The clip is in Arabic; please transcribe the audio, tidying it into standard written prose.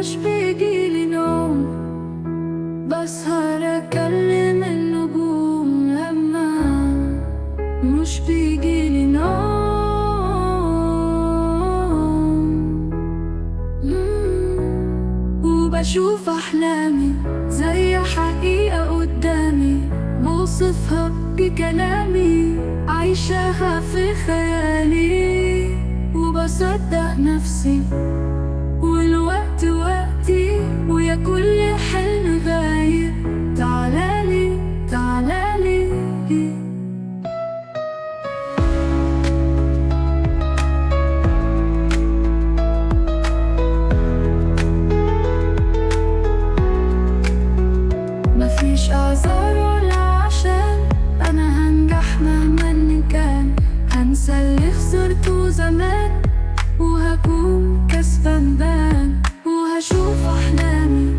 مش بيجيلي نوم، بسهر أكلم النجوم لما مش بيجيلي نوم. وبشوف أحلامي زي حقيقة قدامي، بوصفها بكلامي، عايشاها في خيالي، وبصدق نفسي والوقت وقتي، ويا كل حلم غايب تعالالي تعالالي. مفيش أعذار ولا عشان أنا هنجح مهما كان، هنسى اللي خسرته زمان وهكون كسبان بان، وهشوف أحلامي